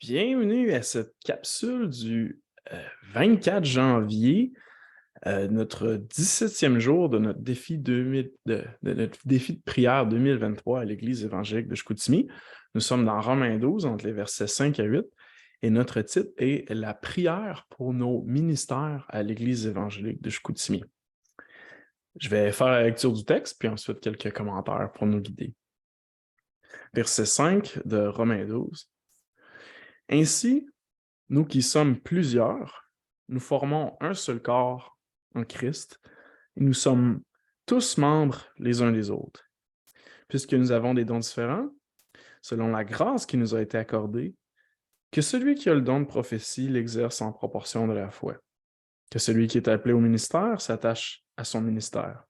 Bienvenue à cette capsule du 24 janvier, notre 17e jour de notre défi, de notre défi de prière 2023 à l'Église évangélique de Chicoutimi. Nous sommes dans Romains 12, entre les versets 5 à 8, et notre titre est La prière pour nos ministères à l'Église évangélique de Chicoutimi. Je vais faire la lecture du texte, puis ensuite quelques commentaires pour nous guider. Verset 5 de Romains 12. Ainsi, nous qui sommes plusieurs, nous formons un seul corps en Christ et nous sommes tous membres les uns des autres. Puisque nous avons des dons différents, selon la grâce qui nous a été accordée, que celui qui a le don de prophétie l'exerce en proportion de la foi. Que celui qui est appelé au ministère s'attache à son ministère.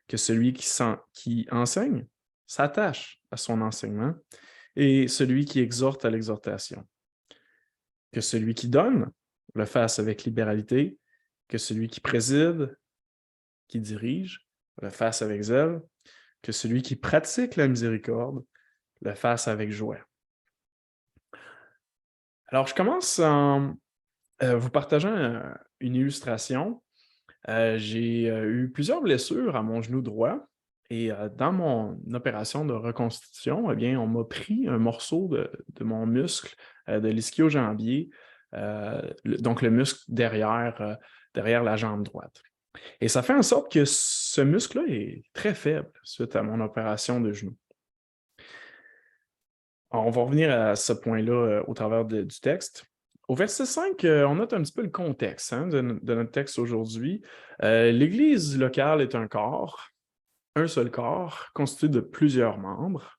Que celui qui enseigne s'attache à son enseignement et celui qui exhorte à l'exhortation. Que celui qui donne le fasse avec libéralité, que celui qui préside, qui dirige, le fasse avec zèle, que celui qui pratique la miséricorde le fasse avec joie. Alors, je commence en vous partageant une illustration. J'ai eu plusieurs blessures à mon genou droit et dans mon opération de reconstitution, eh bien, on m'a pris un morceau de mon muscle de l'ischio-jambier, donc le muscle derrière la jambe droite. Et ça fait en sorte que ce muscle-là est très faible suite à mon opération de genou. Alors, on va revenir à ce point-là au travers du texte. Au verset 5, on note un petit peu le contexte de notre texte aujourd'hui. L'Église locale est un seul corps, constitué de plusieurs membres.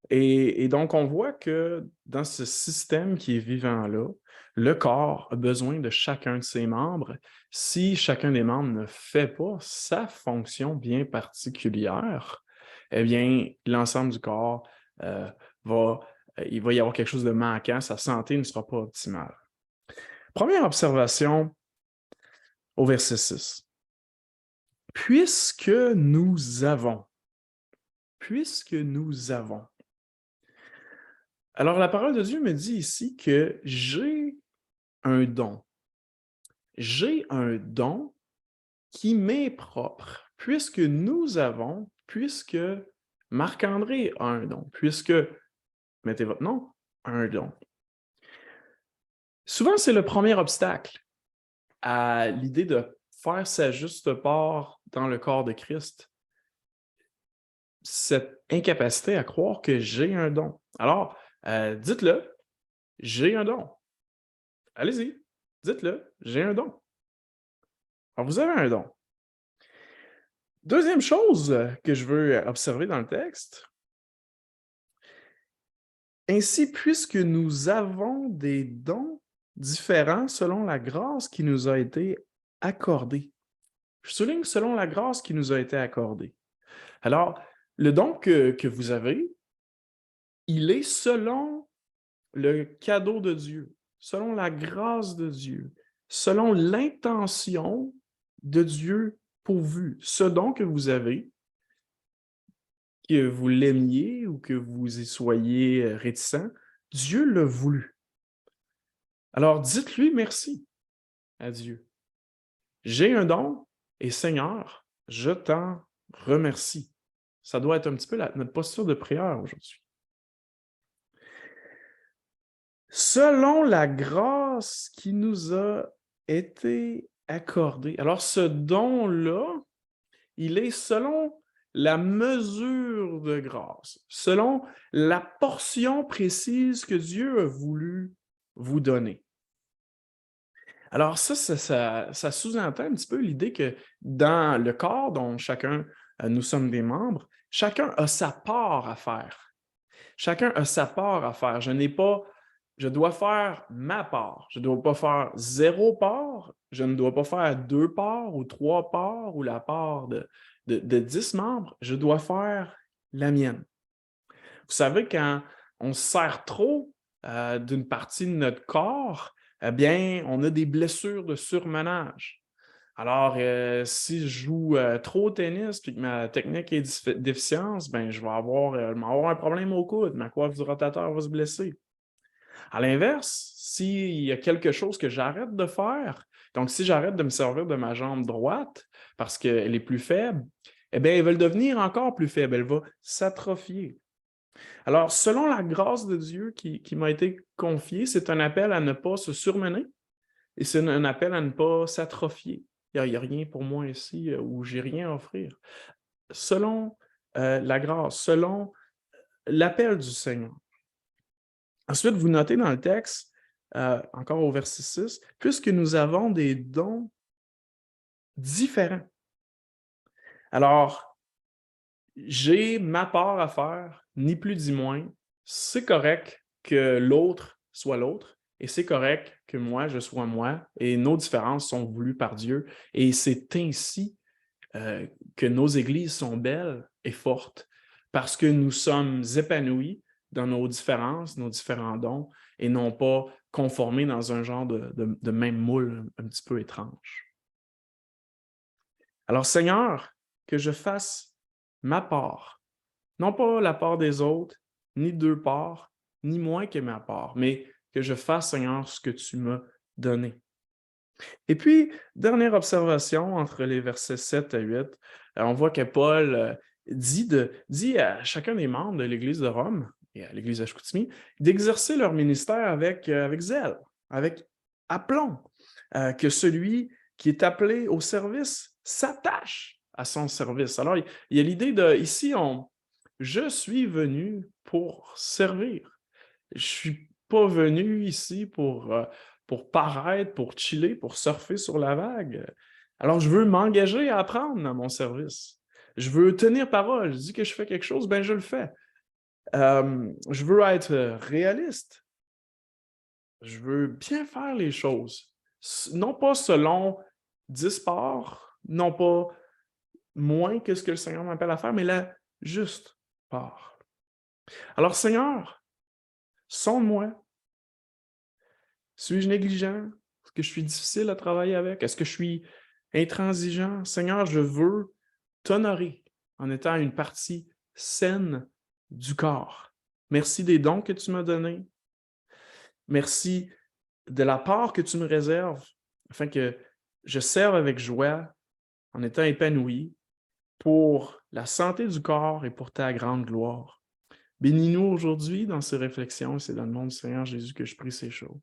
Et donc, on voit que dans ce système qui est vivant-là, le corps a besoin de chacun de ses membres. Si chacun des membres ne fait pas sa fonction bien particulière, eh bien, l'ensemble du corps euh, il va y avoir quelque chose de manquant, sa santé ne sera pas optimale. Première observation au verset 6. Puisque nous avons. Alors, la parole de Dieu me dit ici que j'ai un don. J'ai un don qui m'est propre, puisque Marc-André a un don, puisque, mettez votre nom, un don. Souvent, c'est le premier obstacle à l'idée de faire sa juste part dans le corps de Christ. Cette incapacité à croire que j'ai un don. Alors, dites-le, j'ai un don. Allez-y, dites-le, j'ai un don. Alors, vous avez un don. Deuxième chose que je veux observer dans le texte, ainsi, puisque nous avons des dons différents selon la grâce qui nous a été accordée. Je souligne selon la grâce qui nous a été accordée. Alors, le don que vous avez, il est selon le cadeau de Dieu, selon la grâce de Dieu, selon l'intention de Dieu pourvue. Ce don que vous avez, que vous l'aimiez ou que vous y soyez réticent, Dieu l'a voulu. Alors dites-lui merci à Dieu. J'ai un don et Seigneur, je t'en remercie. Ça doit être un petit peu notre posture de prière aujourd'hui. Selon la grâce qui nous a été accordée. Alors ce don-là, il est selon la mesure de grâce, selon la portion précise que Dieu a voulu vous donner. Alors ça sous-entend un petit peu l'idée que dans le corps dont chacun, nous sommes des membres, chacun a sa part à faire. Chacun a sa part à faire. Je dois faire ma part. Je ne dois pas faire 0 part. Je ne dois pas faire 2 parts ou 3 parts ou la part de 10 membres. Je dois faire la mienne. Vous savez, quand on se sert trop d'une partie de notre corps, eh bien, on a des blessures de surmenage. Alors, si je joue trop au tennis et que ma technique est déficiente, ben, je vais avoir un problème au coude. Ma coiffe du rotateur va se blesser. À l'inverse, s'il y a quelque chose que j'arrête de faire, donc si j'arrête de me servir de ma jambe droite parce qu'elle est plus faible, eh bien, elle va devenir encore plus faible, elle va s'atrophier. Alors, selon la grâce de Dieu qui m'a été confiée, c'est un appel à ne pas se surmener et c'est un appel à ne pas s'atrophier. Il n'y a rien pour moi ici où j'ai rien à offrir. Selon la grâce, selon l'appel du Seigneur. Ensuite, vous notez dans le texte, encore au verset 6, « Puisque nous avons des dons différents. » Alors, j'ai ma part à faire, ni plus ni moins. C'est correct que l'autre soit l'autre, et c'est correct que moi, je sois moi, et nos différences sont voulues par Dieu. Et c'est ainsi que nos églises sont belles et fortes, parce que nous sommes épanouis dans nos différences, nos différents dons, et non pas conformés dans un genre de même moule un petit peu étrange. Alors, Seigneur, que je fasse ma part, non pas la part des autres, ni deux parts, ni moins que ma part, mais que je fasse, Seigneur, ce que tu m'as donné. Et puis, dernière observation entre les versets 7 à 8, on voit que Paul dit à chacun des membres de l'Église de Rome et à l'Église de Chicoutimi d'exercer leur ministère avec zèle, avec aplomb, que celui qui est appelé au service s'attache à son service. Alors, il y a l'idée de, ici, je suis venu pour servir. Je suis pas venu ici pour paraître, pour chiller, pour surfer sur la vague. Alors, je veux m'engager à apprendre dans mon service. Je veux tenir parole. Je dis que je fais quelque chose, ben je le fais. Je veux être réaliste. Je veux bien faire les choses. Non pas selon 10 parts, non pas moins que ce que le Seigneur m'appelle à faire, mais la juste part. Alors, Seigneur, sonde-moi. Suis-je négligent? Est-ce que je suis difficile à travailler avec? Est-ce que je suis intransigeant? Seigneur, je veux t'honorer en étant une partie saine du corps. Merci des dons que tu m'as donnés. Merci de la part que tu me réserves afin que je serve avec joie en étant épanoui pour la santé du corps et pour ta grande gloire. Bénis-nous aujourd'hui dans ces réflexions. C'est dans le nom du Seigneur Jésus que je prie ces choses.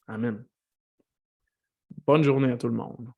Amen. Bonne journée à tout le monde.